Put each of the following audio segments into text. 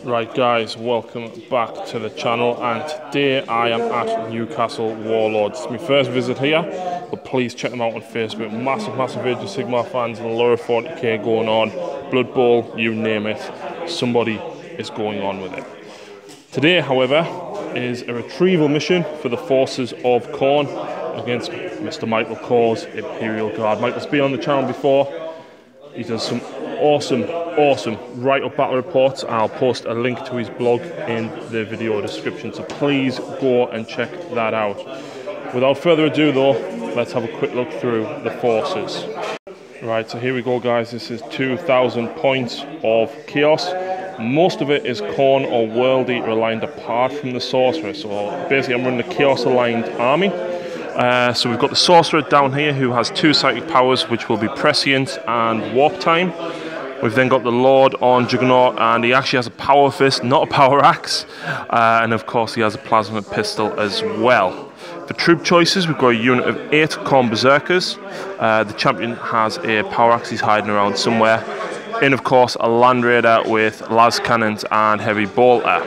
Right guys, welcome back to the channel, and today I am at Newcastle Warlords. It's my first visit here, but please check them out on Facebook. Massive Age of Sigmar fans and a lot of 40k going on. Blood Bowl, you name it, somebody is going on with it. Today, however, is a retrieval mission for the forces of Khorne against Mr. Michael Cor's Imperial Guard. Michael's been on the channel before. He does some awesome write-up battle reports. I'll post a link to his blog in the video description, so please go and check that out. Without further ado though, let's have a quick look through the forces. Right, so here we go guys. This is 2,000 points of chaos. Most of it is Khorne or World Eater aligned apart from the Sorcerer. So basically I'm running the Chaos aligned army. So we've got the Sorcerer down here who has 2 psychic powers, which will be Prescient and Warp Time. We've then got the Lord on Juggernaut, and he actually has a Power Fist, not a Power Axe. And of course he has a Plasma Pistol as well. For troop choices, we've got a unit of 8 Khorne Berserkers. The champion has a Power Axe he's hiding around somewhere. And of course a Land Raider with las cannons and heavy bolter.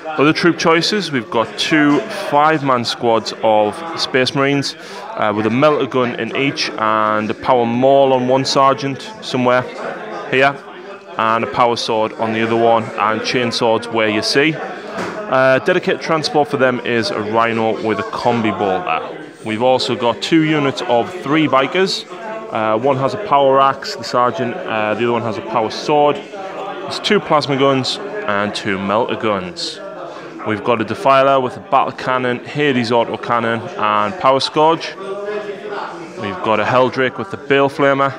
Other troop choices, we've got 2 5-man squads of Space Marines with a melter gun in each and a power maul on one sergeant somewhere here, and a power sword on the other one, and chain swords where you see. Dedicated transport for them is a Rhino with a combi bolter. We've also got 2 units of 3 bikers. One has a power axe, the sergeant, the other one has a power sword. There's 2 plasma guns and 2 melter guns. We've got a Defiler with a battle cannon, Hades auto cannon and power scourge. We've got a Helldrake with the Bale Flamer.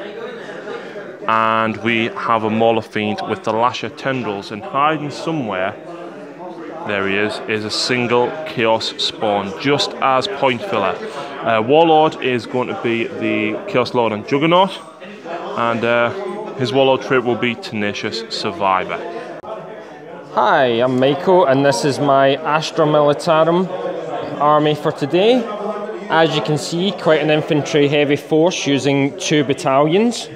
And we have a Mauler Fiend with the Lasher Tendrils, and hiding somewhere, there he is a single Chaos Spawn, just as point filler. Warlord is going to be the Chaos Lord on Juggernaut, and his Warlord trait will be Tenacious Survivor. Hi, I'm Michael, and this is my Astra Militarum army for today. As you can see, quite an infantry heavy force using 2 battalions.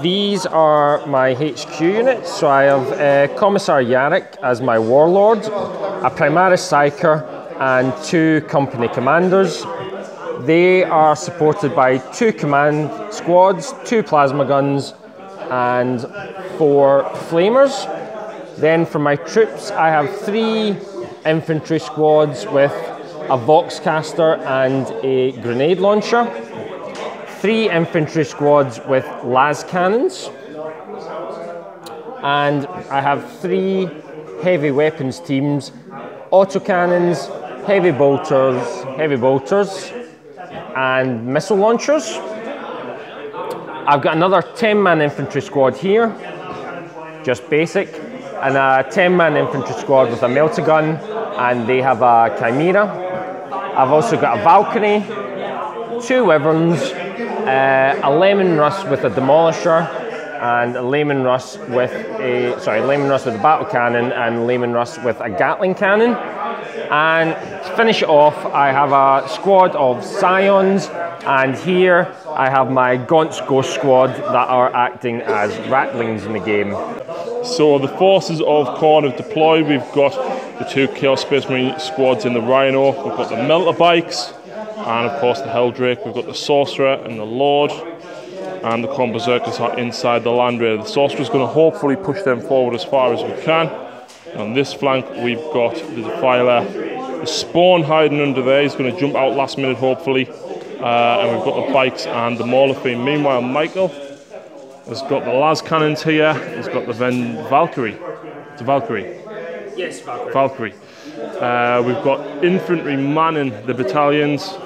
These are my HQ units, so I have Commissar Yarrick as my Warlord, a Primaris Psyker and 2 company commanders. They are supported by 2 command squads, 2 plasma guns and 4 flamers. Then for my troops, I have 3 infantry squads with a Voxcaster and a grenade launcher. 3 infantry squads with las cannons, and I have 3 heavy weapons teams, autocannons, heavy bolters, and missile launchers. I've got another 10-man infantry squad here, just basic, and a 10-man infantry squad with a melter gun, and they have a Chimera. I've also got a Valkyrie, 2 Wyverns, a Lemon Russ with a Demolisher, and a Lemon Russ with a battle cannon, and Lemon Russ with a Gatling cannon. And to finish it off, I have a squad of Scions, and here I have my Gaunt's Ghost squad that are acting as ratlings in the game. So the forces of Khorne have deployed. We've got the 2 Chaos Space Marine squads in the Rhino, we've got the Melter Bikes, and of course the Helldrake. We've got the Sorcerer and the Lord, and the Khorne Berserkers are inside the Land Raider. The Sorcerer's going to hopefully push them forward as far as we can. On this flank we've got the Defiler, the Spawn hiding under there. He's going to jump out last minute hopefully. And we've got the Bikes and the Mauler Fiend. Meanwhile Michael has got the las cannons here. He's got the Valkyrie. It's a Valkyrie. Yes, Valkyrie. Valkyrie. We've got infantry manning the battalions,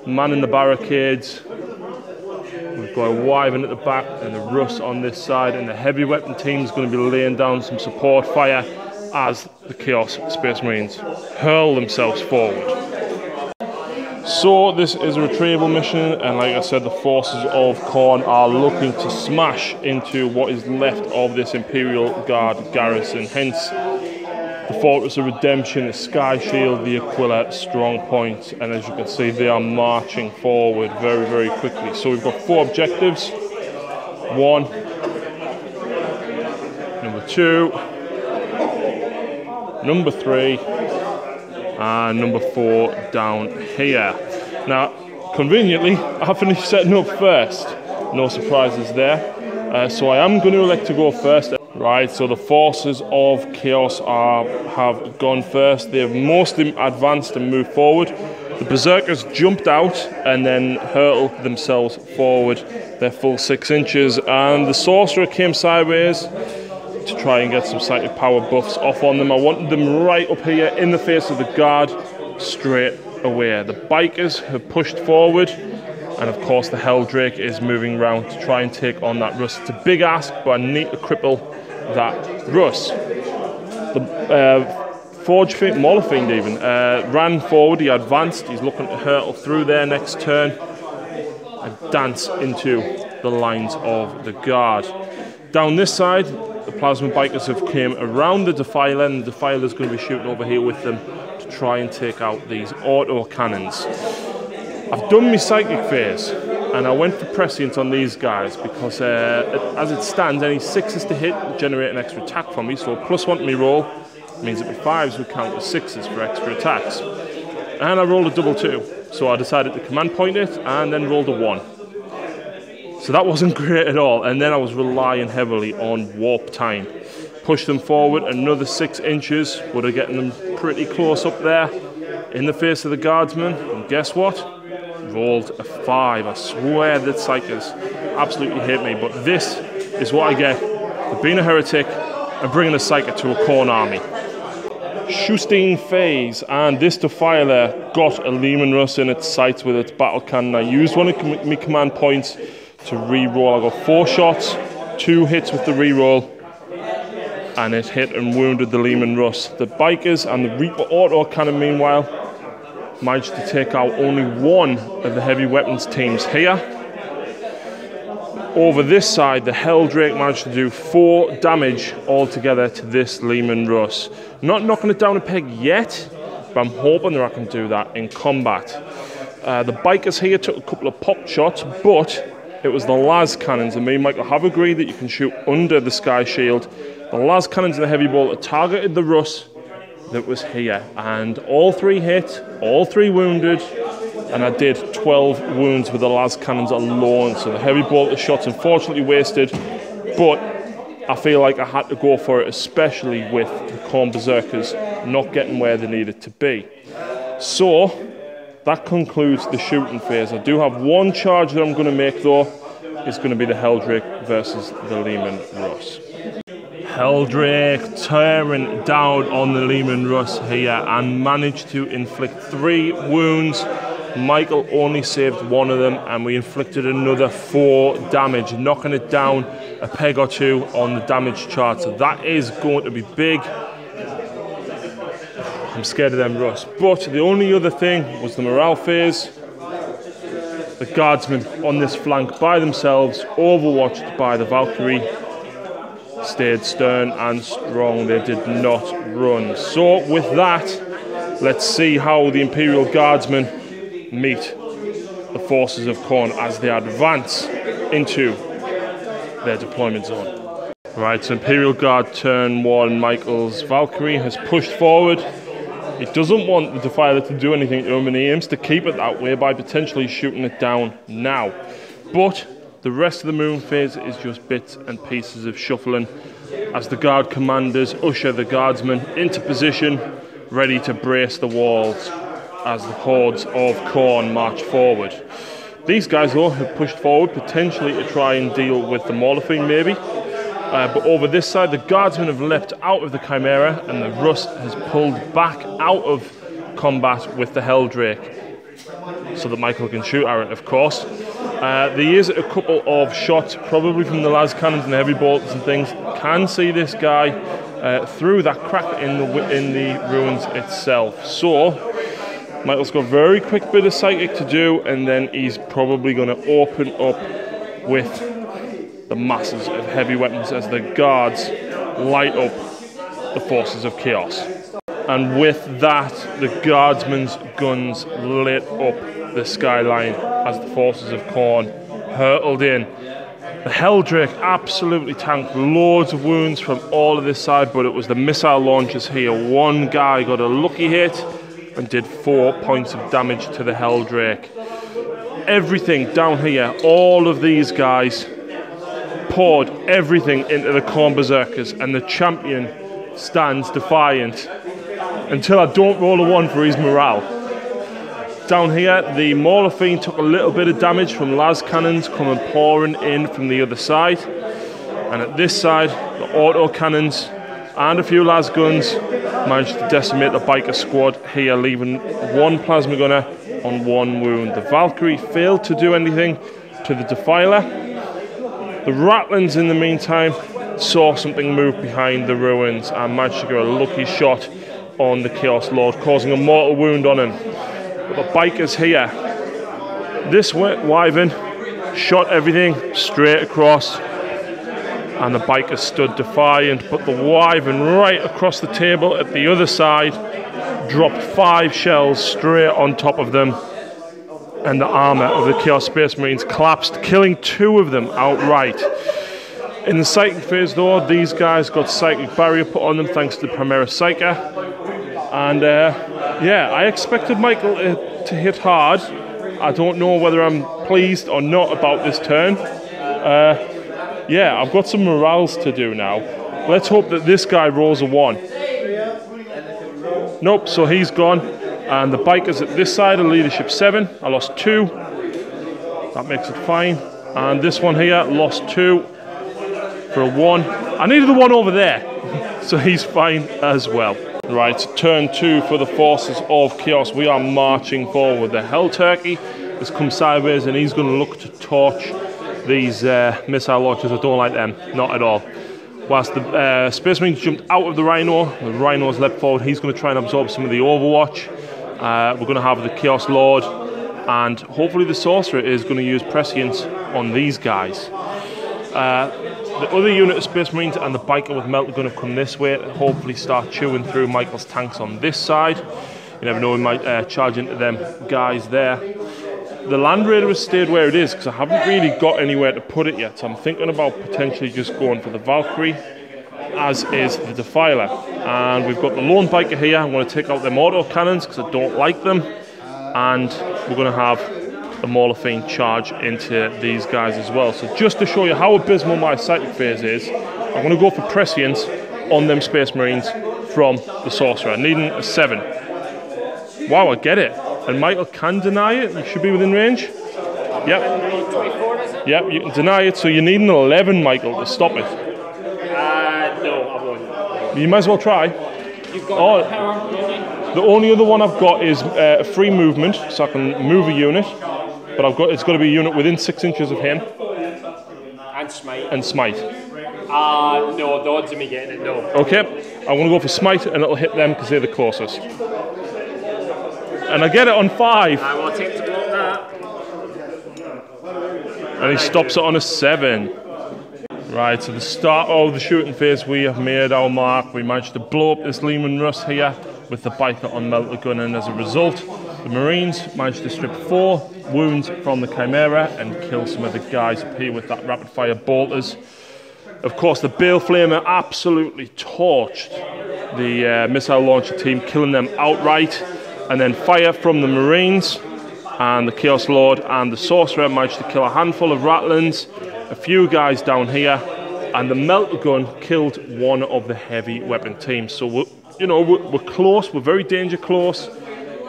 manning the barricades. We've got a Wyvern at the back and a Russ on this side, and the heavy weapon team is going to be laying down some support fire as the Chaos Space Marines hurl themselves forward. So this is a retrieval mission, and like I said, the forces of Khorne are looking to smash into what is left of this Imperial Guard garrison, hence the Fortress of Redemption, the Sky Shield, the Aquila strong point, and as you can see they are marching forward very quickly. So we've got 4 objectives. 1, number 2, number 3, and number 4 down here. Now, conveniently, I finished setting up first. No surprises there. So I am going to elect to go first. Right, so the forces of Chaos have gone first. They've mostly advanced and moved forward. The Berserkers jumped out and then hurtled themselves forward their full 6 inches. And the Sorcerer came sideways to try and get some psychic power buffs off on them. I wanted them right up here in the face of the guard straight away. The Bikers have pushed forward. And of course the Helldrake is moving around to try and take on that Russ. It's a big ask, but I need to cripple that Russ. The Forge Fiend, Mauler Fiend even, ran forward, he advanced, he's looking to hurtle through there next turn and dance into the lines of the guard. Down this side, the Plasma Bikers have came around the Defiler, and the Defiler is going to be shooting over here with them to try and take out these auto cannons. I've done my Psychic phase, and I went for Prescient on these guys because as it stands, any 6s to hit generate an extra attack from me, so +1 to me roll means that my 5s would count as 6s for extra attacks. And I rolled a double 2, so I decided to command point it and then rolled a 1. So that wasn't great at all, and then I was relying heavily on warp time. Push them forward another 6 inches, would have gotten them pretty close up there in the face of the guardsmen, and guess what? Rolled a 5. I swear that Psychers absolutely hate me, but this is what I get for being a heretic and bringing a Psyker to a Khorne army. Shusting phase, and this Defiler got a Leman Russ in its sights with its battle cannon. I used one of my command points to re-roll. I got 4 shots, 2 hits with the re-roll, and it hit and wounded the Leman Russ. The Bikers and the Reaper auto cannon, meanwhile, managed to take out only 1 of the heavy weapons teams here. Over this side, the Helldrake managed to do 4 damage altogether to this Leman Russ. Not knocking it down a peg yet, but I'm hoping that I can do that in combat. The Bikers here took a couple of pop shots, but it was the las cannons, and me and Michael have agreed that you can shoot under the Sky Shield. The las cannons and the heavy bolter targeted the Russ that was here, and all 3 hit, all 3 wounded, and I did 12 wounds with the las cannons alone. So the heavy bolter shots unfortunately wasted, but I feel like I had to go for it, especially with the Khorne Berserkers not getting where they needed to be. So that concludes the shooting phase. I do have 1 charge that I'm going to make though. It's going to be the Helldrake versus the Leman Russ. Helldrake tearing down on the Leman Russ here and managed to inflict 3 wounds. Michael only saved 1 of them, and we inflicted another 4 damage, knocking it down a peg or 2 on the damage chart. So that is going to be big. I'm scared of them Russ. But the only other thing was the morale phase. The guardsmen on this flank by themselves, overwatched by the Valkyrie, stayed stern and strong. They did not run. So with that, let's see how the Imperial Guardsmen meet the forces of Khorne as they advance into their deployment zone. Right, so Imperial Guard turn 1, Michael's Valkyrie has pushed forward. He doesn't want the Defiler to do anything to him, and he aims to keep it that way by potentially shooting it down now. But the rest of the moon phase is just bits and pieces of shuffling as the guard commanders usher the guardsmen into position, ready to brace the walls as the hordes of Khorne march forward. These guys though have pushed forward potentially to try and deal with the Mauler Fiend maybe. But over this side, the guardsmen have leapt out of the Chimera, and the Russ has pulled back out of combat with the Helldrake, so that Michael can shoot at it, of course. There is a couple of shots, probably from the las cannons and the heavy bolters and things. Can see this guy through that crack in the ruins itself. So Michael's got a very quick bit of psychic to do, and then he's probably going to open up with the masses of heavy weapons as the guards light up the forces of chaos. And with that, the guardsmen's guns lit up the skyline as the forces of Khorne hurtled in The Helldrake absolutely tanked loads of wounds from all of this side, but it was the missile launchers here. One guy got a lucky hit and did 4 points of damage to the Helldrake. Everything down here, all of these guys poured everything into the Khorne Berserkers, and the champion stands defiant until I don't roll a 1 for his morale. Down here, the Mauler Fiend took a little bit of damage from las cannons coming pouring in from the other side. And at this side, the auto cannons and a few las guns managed to decimate the biker squad here, leaving 1 plasma gunner on 1 wound. The Valkyrie failed to do anything to the Defiler. The Rattlins, in the meantime, saw something move behind the ruins and managed to get a lucky shot on the Chaos Lord, causing a mortal wound on him. But the bikers here, this Wyvern shot everything straight across, and the bikers stood defiant, but the Wyvern right across the table at the other side dropped 5 shells straight on top of them, and the armour of the Chaos Space Marines collapsed, killing 2 of them outright. In the Psychic phase though, these guys got Psychic Barrier put on them thanks to the Primera Psyker, and yeah, I expected Michael to hit hard. I don't know whether I'm pleased or not about this turn. Yeah, I've got some morales to do now. Let's hope that this guy rolls a 1. Nope, so he's gone. And the bikers at this side are leadership 7. I lost 2. That makes it fine. And this one here lost 2 for a 1. I needed the 1 over there. So he's fine as well. Right, turn 2 for the forces of Chaos. We are marching forward. The Hell Turkey has come sideways and he's going to look to torch these missile launchers. I don't like them, not at all. Whilst the Space Marines jumped out of the Rhino's leapt forward. He's going to try and absorb some of the Overwatch. We're going to have the Chaos Lord, and hopefully the Sorcerer is going to use Prescience on these guys. The other unit of Space Marines and the biker with Melter Gun have come this way to hopefully start chewing through Michael's tanks on this side. You never know, we might charge into them guys there. The Land Raider has stayed where it is because I haven't really got anywhere to put it yet. So I'm thinking about potentially just going for the Valkyrie, as is the Defiler. And we've got the Lone Biker here. I'm going to take out them auto cannons because I don't like them. And we're going to have the Mauler Fiend charge into these guys as well. So just to show you how abysmal my Psychic phase is, I'm going to go for Prescience on them Space Marines from the Sorcerer, needing a 7. Wow, I get it. And Michael can deny it. You should be within range. Yep. 24, is it? Yep, you can deny it. So you need an 11, Michael, to stop it. No, I won't. You might as well try. You've got power, the only other one I've got is free movement, so I can move a unit. But it's got to be a unit within 6 inches of him. And Smite. And Smite. No, the odds of me getting it, no. Okay, I'm going to go for Smite, and it'll hit them because they're the closest. And I get it on 5. I will attempt to block that. And he stops it on a 7. Right, so the start of the shooting phase, we have made our mark. We managed to blow up this Lehman Russ here with the biker on Melter Gun, and as a result, the Marines managed to strip 4 wounds from the Chimera and kill some of the guys up here with that rapid fire bolters. Of course, the Bale Flamer absolutely torched the missile launcher team, killing them outright. And then fire from the Marines, and the Chaos Lord and the Sorcerer managed to kill a handful of Rattlins, a few guys down here, and the Melter Gun killed 1 of the heavy weapon teams. So we're close, we're very danger close.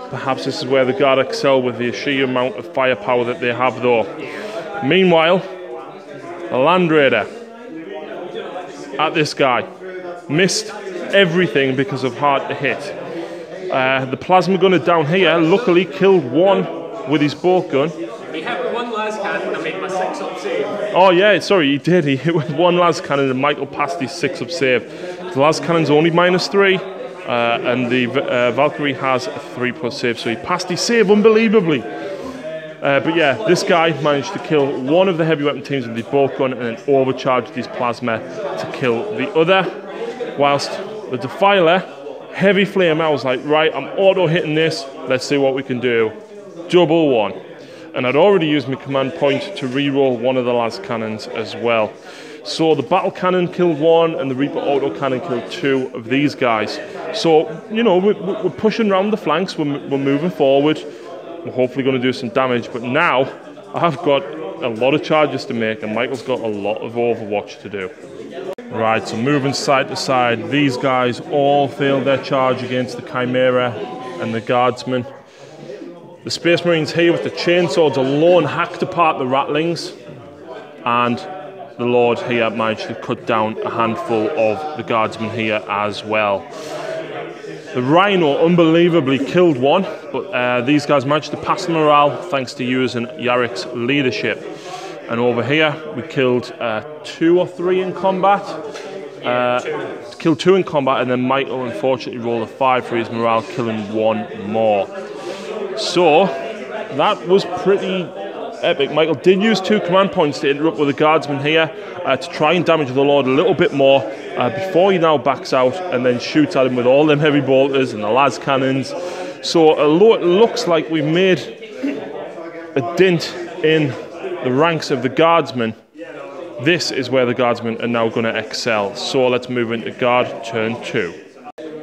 Perhaps this is where the Guard excel with the sheer amount of firepower that they have though. Meanwhile, the Land Raider at this guy missed everything because of hard to hit. The plasma gunner down here luckily killed 1 with his bolt gun. He hit 1 las cannon and I made my 6-up save. Oh yeah, sorry, he did. He hit with 1 las cannon and Michael passed his 6-up save. The las cannon's only -3, and the Valkyrie has a 3+ save, so he passed his save unbelievably. But yeah, this guy managed to kill 1 of the heavy weapon teams with his bolt gun and then overcharged his plasma to kill the other, whilst the Defiler heavy flame. I was like, right, I'm auto hitting this. Let's see what we can do. Double 1. and I'd already used my command point to re-roll one of the las cannons as well. So the battle cannon killed one and the Reaper auto cannon killed two of these guys. So, you know, we're pushing around the flanks, we're moving forward, we're hopefully going to do some damage, but now I've got a lot of charges to make and Michael's got a lot of overwatch to do. Right, so moving side to side, these guys all failed their charge against the Chimera and the Guardsmen. The Space Marines here with the chainswords alone hacked apart the Rattlings, and the Lord here managed to cut down a handful of the Guardsmen here as well. The Rhino unbelievably killed one, but these guys managed to pass the morale thanks to using Yarrick's leadership. And over here, we killed 2 or 3 in combat. Killed 2 in combat, and then Michael unfortunately rolled a 5 for his morale, killing 1 more. So, that was pretty epic. Michael did use 2 command points to interrupt with the Guardsmen here to try and damage the Lord a little bit more before he now backs out and then shoots at him with all them heavy bolters and the las cannons. So, although it looks like we've made a dint in the ranks of the Guardsmen, this is where the Guardsmen are now going to excel. So let's move into Guard turn 2.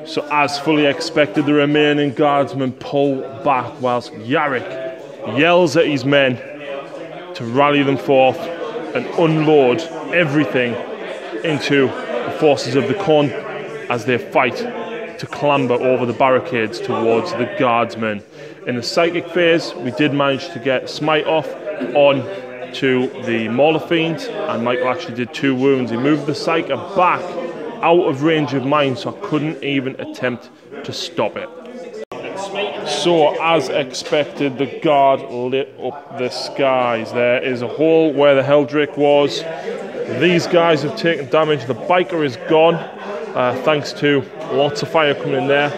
So as fully expected, the remaining Guardsmen pull back whilst Yarrick yells at his men to rally them forth and unload everything into the forces of the Khorne as they fight to clamber over the barricades towards the Guardsmen. In the psychic phase, we did manage to get Smite off on to the Mauler Fiend, and Michael actually did 2 wounds. He moved the Psyker back out of range of mine, so I couldn't even attempt to stop it. So, as expected, the Guard lit up the skies. There is a hole where the Heldrake was. These guys have taken damage. The Biker is gone, thanks to lots of fire coming in there.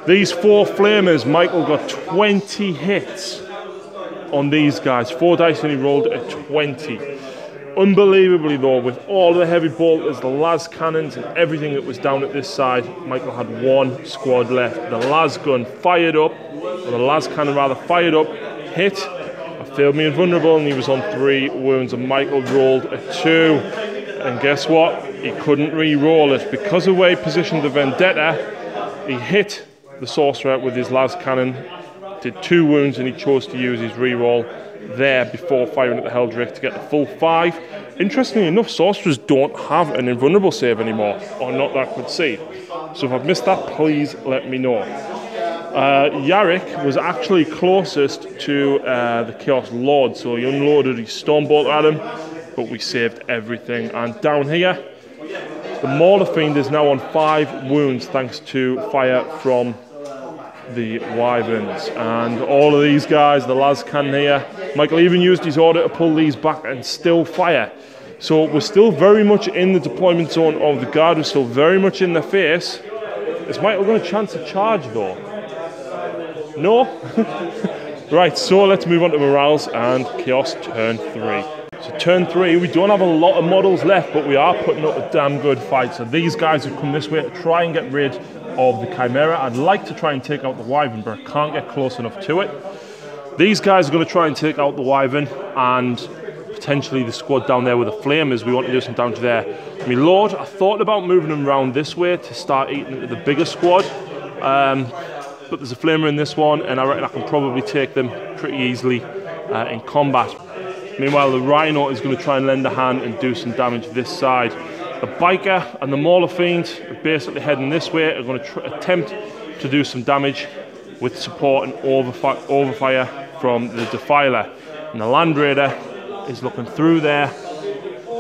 These 4 Flamers, Michael got 20 hits on these guys. 4 dice and he rolled a 20. Unbelievably though, with all the heavy bolters, the las cannons and everything that was down at this side, Michael had 1 squad left. The las gun fired up, or the las cannon rather, fired up, hit, I failed me invulnerable, and he was on 3 wounds, and Michael rolled a 2. And guess what? He couldn't re-roll it. Because of where he positioned the Vendetta, he hit the Sorcerer with his las cannon, did 2 wounds, and he chose to use his re-roll there before firing at the Heldrake to get the full 5. Interestingly enough, Sorcerers don't have an invulnerable save anymore, or not that I could see. So if I've missed that, please let me know. Yarrick was actually closest to the Chaos Lord, so he unloaded his Stormbolt at him, but we saved everything. And down here, the Mauler Fiend is now on 5 wounds thanks to fire from the Wyverns, and all of these guys, the las cannon here, Michael even used his order to pull these back and still fire. So we're still very much in the deployment zone of the Guard, we're still very much in the face. Is Michael going to chance a charge though? No? Right, so let's move on to morales and Chaos turn 3. So turn 3, we don't have a lot of models left, but we are putting up a damn good fight. So these guys have come this way to try and get rid of the Chimera. I'd like to try and take out the Wyvern, but I can't get close enough to it. These guys are going to try and take out the Wyvern and potentially the squad down there with the Flamers. We want to do some damage there. My lord, I thought about moving them around this way to start eating into the bigger squad, but there's a Flamer in this one, and I reckon I can probably take them pretty easily in combat. Meanwhile, the Rhino is going to try and lend a hand and do some damage this side. The Biker and the Mauler Fiend are basically heading this way, are going to attempt to do some damage with support and overfire from the Defiler. And the Land Raider is looking through there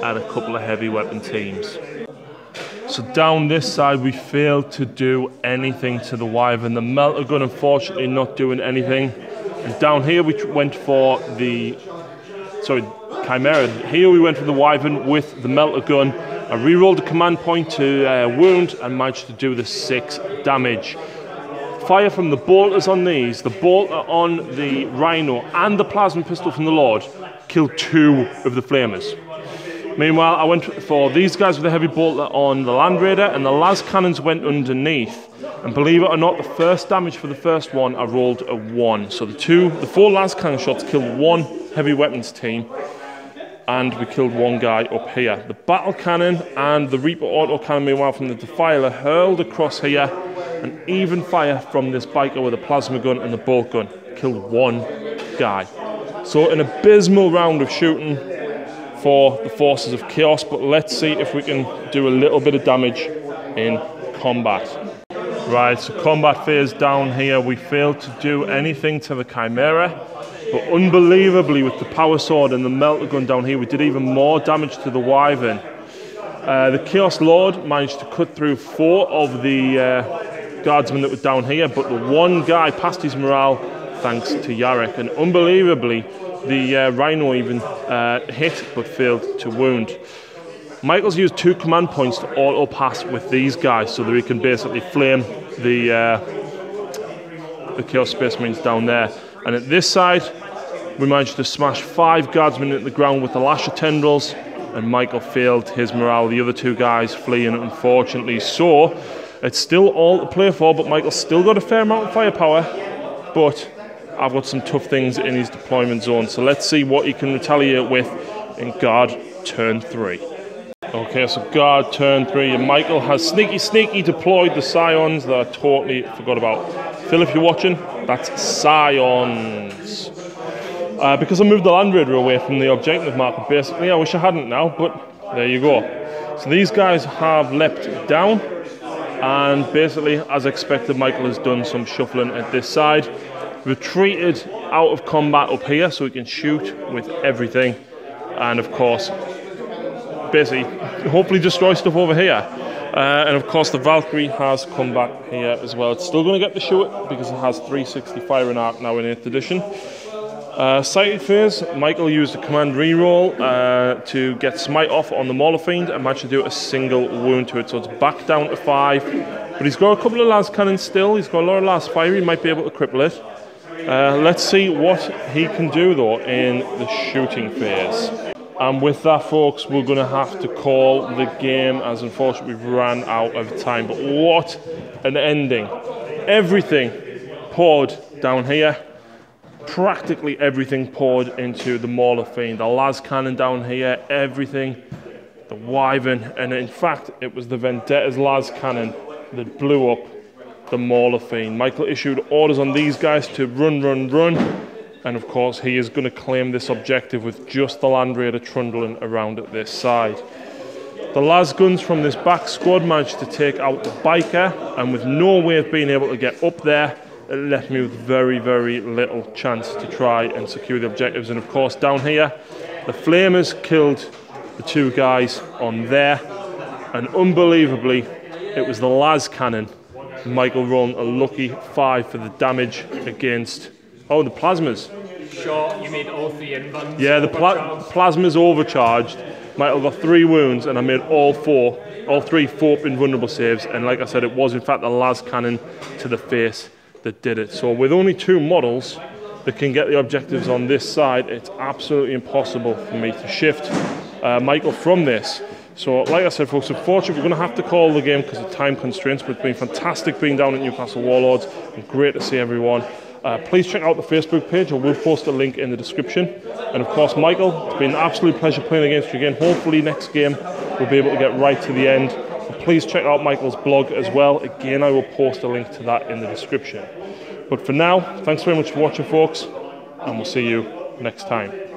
at a couple of heavy weapon teams. So down this side, we failed to do anything to the Wyvern. The Melter Gun, unfortunately, not doing anything. And down here, we went for the Chimera. Here we went for the Wyvern with the Melter Gun. I re-rolled the command point to wound and managed to do the 6 damage. Fire from the bolters on these, the bolter on the Rhino and the plasma pistol from the Lord killed 2 of the Flamers. Meanwhile, I went for these guys with the heavy bolter on the Land Raider, and the las cannons went underneath. And believe it or not, the first damage for the first one, I rolled a 1. So the 4 las cannon shots killed 1 heavy weapons team, and we killed 1 guy up here. The battle cannon and the Reaper auto cannon, meanwhile, from the Defiler, hurled across here, and even fire from this biker with a plasma gun and the bolt gun killed 1 guy. So an abysmal round of shooting for the forces of chaos, but let's see if we can do a little bit of damage in combat. Right, so combat phase down here, we failed to do anything to the Chimera, but unbelievably with the power sword and the melter gun down here, we did even more damage to the Wyvern. The Chaos Lord managed to cut through 4 of the guardsmen that were down here, but the 1 guy passed his morale thanks to Yarek, and unbelievably the Rhino even hit but failed to wound. Michael's used 2 command points to auto pass with these guys so that he can basically flame the Chaos Space Marines down there. And at this side, we managed to smash 5 guardsmen into the ground with the Lasher Tendrils, and Michael failed his morale. The other 2 guys fleeing, unfortunately. So it's still all to play for, but Michael's still got a fair amount of firepower, but I've got some tough things in his deployment zone. So let's see what he can retaliate with in Guard turn 3. Okay, so Guard turn 3, and Michael has sneaky deployed the Scions that I totally forgot about. Phil, if you're watching, that's Scions. Because I moved the Land Raider away from the objective marker, basically, I wish I hadn't now, but there you go. So these guys have leapt down, and basically, as expected, Michael has done some shuffling at this side. Retreated out of combat up here so he can shoot with everything, and of course basically hopefully destroy stuff over here. And of course the Valkyrie has come back here as well. It's still going to get the shoot because it has 360 firing arc now in 8th edition. Sighted phase, Michael used a command reroll to get Smite off on the Mauler Fiend and managed to do a single wound to it, so it's back down to 5. But he's got a couple of las cannons still, he's got a lot of las fire, he might be able to cripple it. Let's see what he can do though in the shooting phase. And with that, folks, we're going to have to call the game, as unfortunately we've ran out of time. But what an ending. Everything poured down here. Practically everything poured into the Mauler Fiend. The las cannon down here, everything. The Wyvern. And in fact, it was the Vendetta's las cannon that blew up the Mauler Fiend. Michael issued orders on these guys to run. And of course, he is going to claim this objective with just the Land Raider trundling around at this side. The las guns from this back squad managed to take out the biker, and with no way of being able to get up there, it left me with very little chance to try and secure the objectives. And of course, down here, the Flamers killed the 2 guys on there, and unbelievably, it was the las cannon. Michael rolling a lucky 5 for the damage against... Oh, the plasmas. Sure, you made all 3 invuns. Yeah, the plasmas overcharged. Michael got 3 wounds, and I made all 3 4 invulnerable saves. And like I said, it was in fact the las cannon to the face that did it. So with only 2 models that can get the objectives on this side, it's absolutely impossible for me to shift Michael from this. So like I said, folks, unfortunately we're going to have to call the game because of time constraints, but it's been fantastic being down at Newcastle Warlords and great to see everyone. Please check out the Facebook page, I will post a link in the description. And of course, Michael, it's been an absolute pleasure playing against you again. Hopefully next game we'll be able to get right to the end. But please check out Michael's blog as well. Again, I will post a link to that in the description. But for now, thanks very much for watching, folks, and we'll see you next time.